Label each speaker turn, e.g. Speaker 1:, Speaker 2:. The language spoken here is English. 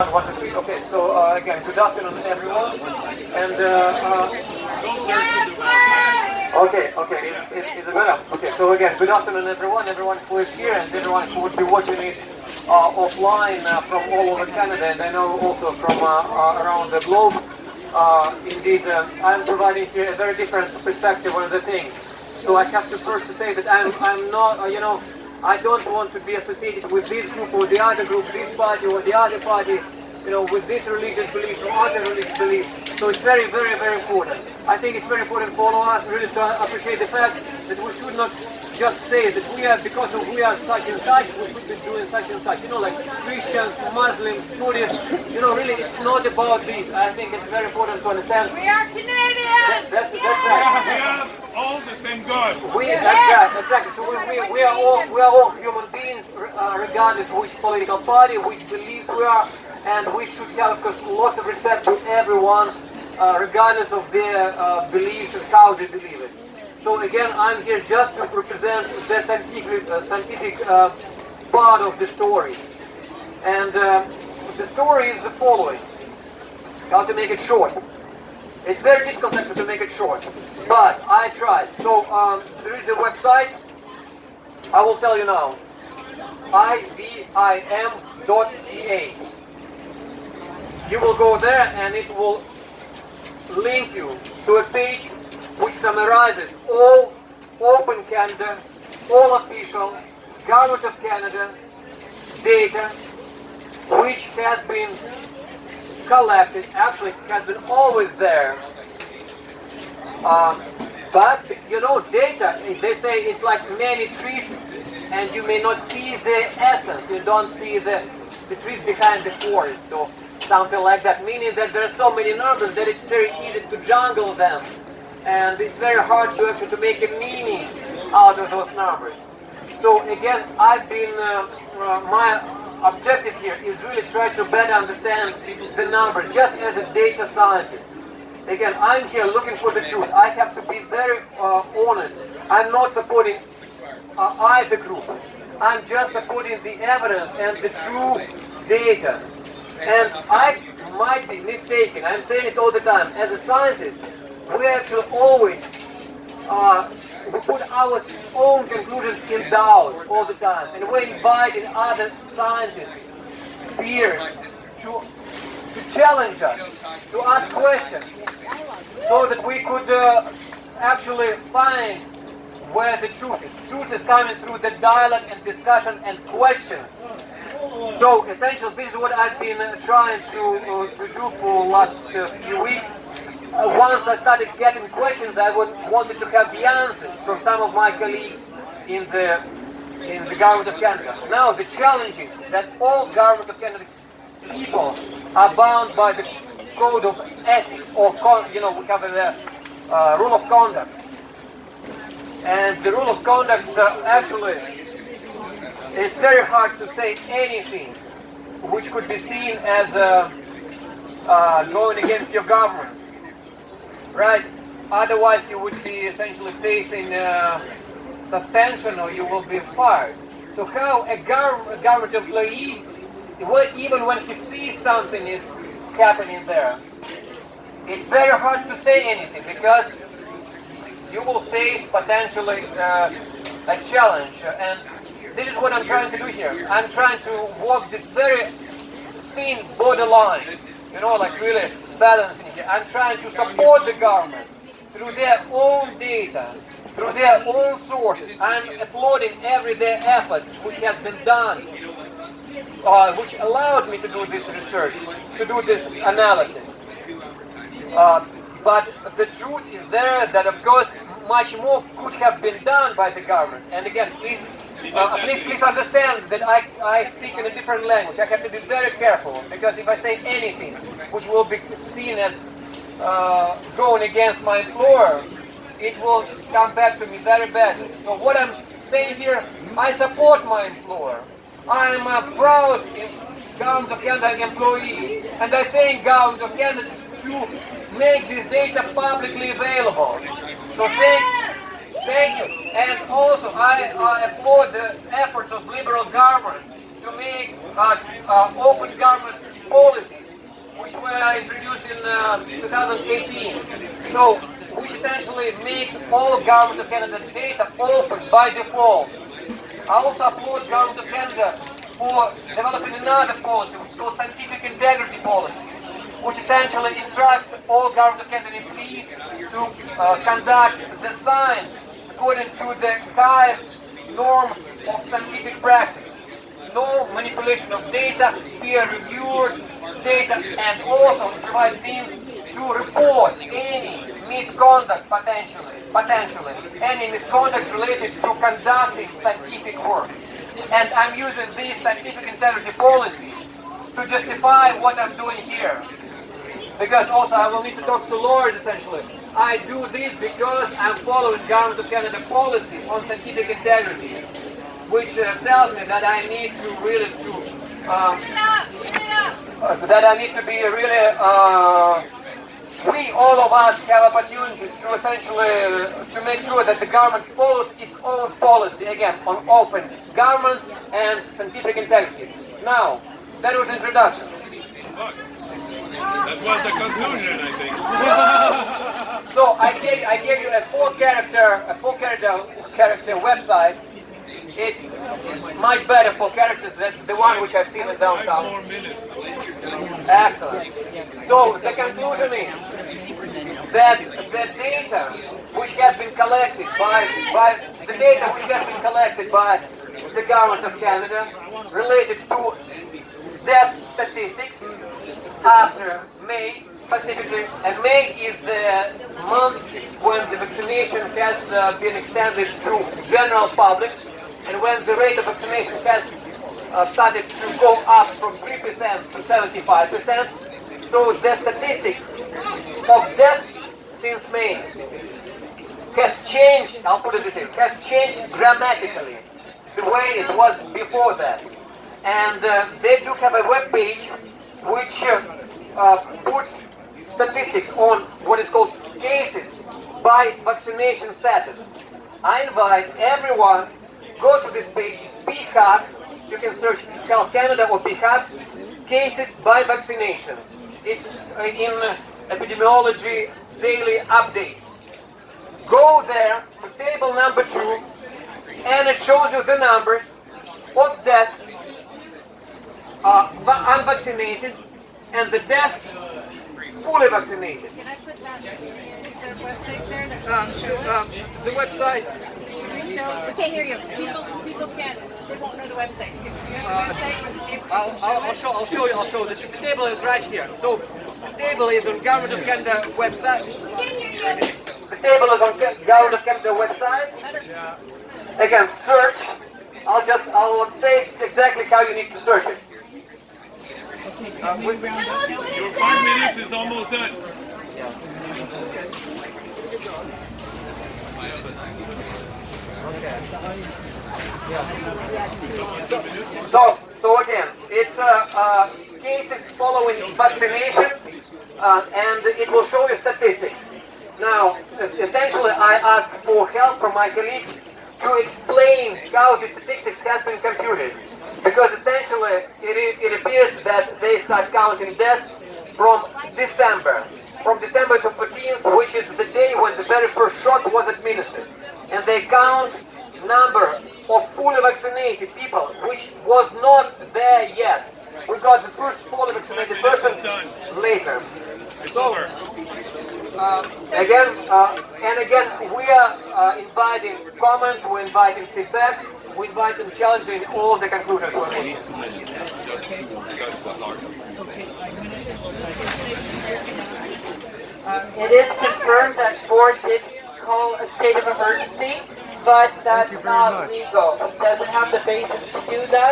Speaker 1: 1, 2, 3. Okay, so again, good afternoon, everyone. And okay, it's better. Okay, so again, good afternoon, everyone who is here, and everyone who would be watching it offline from all over Canada, and I know also from around the globe. Indeed, I'm providing here a very different perspective on the thing. So I have to first say that I'm not, I don't want to be associated with this group or the other group, this party or the other party, with this religious belief or other religious belief. So it's very, very, very important. I think it's very important for all of us really to appreciate the fact that we should not just say that because we are such and such, we should be doing such and such. Like Christians, Muslims, Buddhists, really it's not about this. I think it's very important to understand.
Speaker 2: We are Canadians!
Speaker 1: That's right.
Speaker 3: We have all the same God.
Speaker 1: That's exactly. So we are all human beings, regardless of which political party, which beliefs we are, and we should have lots of respect to everyone, regardless of their beliefs and how they believe it. So again, I'm here just to represent the scientific part of the story. And the story is the following. How to make it short. It's very difficult actually to make it short, but I tried. So there is a website, I will tell you now, ivim.ca. You will go there and it will link you to a page which summarizes all Open Canada, all official Government of Canada data which has been collected, actually has been always there. But data, they say it's like many trees and you may not see the essence, you don't see the trees behind the forest or something like that, meaning that there are so many numbers that it's very easy to jungle them and it's very hard to actually to make a meaning out of those numbers. So again, I've been, my objective here is really try to better understand the numbers, just as a data scientist. Again, I'm here looking for the truth. I have to be very honest. I'm not supporting either group. I'm just supporting the evidence and the true data. And I might be mistaken. I'm saying it all the time. As a scientist, we actually always we put our own conclusions in doubt all the time, and we're inviting other scientists, peers, to challenge us, to ask questions, so that we could actually find where the truth is. Truth is coming through the dialogue and discussion and questions. So essentially, this is what I've been trying to do for the last few weeks. Once I started getting questions, I wanted to have the answers from some of my colleagues in the Government of Canada. Now the challenge is that all Government of Canada people are bound by the code of ethics, or we have the rule of conduct. And the rule of conduct actually, it's very hard to say anything which could be seen as going against your government. Right? Otherwise you would be essentially facing suspension or you will be fired. So how a government employee, even when he sees something is happening there, it's very hard to say anything because you will face potentially a challenge. And this is what I'm trying to do here. I'm trying to walk this very thin borderline, like really balancing here. I'm trying to support the government through their own data, through their own sources. I'm applauding everyday effort which has been done, which allowed me to do this research, to do this analysis. But the truth is there that, of course, much more could have been done by the government. And again, please understand that I speak in a different language. I have to be very careful, because if I say anything which will be seen as going against my employer, it will come back to me very badly. So what I'm saying here, I support my employer. I'm a proud Government of Canada employee, and I thank Government of Canada to make this data publicly available. So thank you. And also I applaud the efforts of Liberal government to make open government policies which were introduced in 2018. So, which essentially makes all Government of Canada data open by default. I also applaud Government of Canada for developing another policy, which is called scientific integrity policy, which essentially instructs all Government of Canada employees to conduct the science according to the highest norm of scientific practice. No manipulation of data, peer-reviewed data, and also provide means to report any misconduct potentially, any misconduct related to conducting scientific work. And I'm using this scientific integrity policy to justify what I'm doing here. Because also I will need to talk to lawyers essentially. I do this because I'm following Government of Canada policy on scientific integrity, which tells me that I need to really we, all of us, have opportunity to essentially to make sure that the government follows its own policy, again, on open government and scientific integrity. Now, that was introduction.
Speaker 3: Look, that was the conclusion, I think.
Speaker 1: So I gave you a four character website. It's much better for characters than the one which I've seen in downtown.
Speaker 3: 5 more minutes.
Speaker 1: Excellent. So the conclusion is that the data which has been collected by the Government of Canada related to death statistics after May specifically, and May is the month when the vaccination has been extended to general public, and when the rate of vaccination has started to go up from 3% to 75%. So the statistics of deaths since May has changed, I'll put it this way, has changed dramatically the way it was before that. And they do have a web page which puts statistics on what is called cases by vaccination status. I invite everyone, go to this page, PHAC, you can search Health Canada or PHAC, cases by vaccination. It's in epidemiology daily update. Go there to table number 2, and it shows you the numbers of deaths unvaccinated and the deaths fully vaccinated.
Speaker 2: Can I put that, is there a website there that can show
Speaker 1: The website.
Speaker 2: We can't hear you. People can't, they won't know the website. If you have the website on the table,
Speaker 1: I'll show you. The table is right here. So the table is on Government of Canada website. The table is on Government of Canada website. Again, search. I'll say exactly how you need to search it.
Speaker 3: Your 5 minutes is almost done.
Speaker 1: So again, it's cases following vaccination, and it will show you statistics. Now, essentially, I asked for help from my colleagues to explain how the statistics has been computed, because essentially it appears that they start counting deaths from December to 14th, which is the day when the very first shot was administered, and they count number of fully vaccinated people, which was not there yet. We got the first fully vaccinated person later.
Speaker 3: It's
Speaker 1: So,
Speaker 3: over.
Speaker 1: Again, we are inviting comments, we're inviting feedback, we invite them challenging all the conclusions we're making.
Speaker 4: It is confirmed that board did call a state of emergency, but that's not legal. It doesn't have the basis to do that.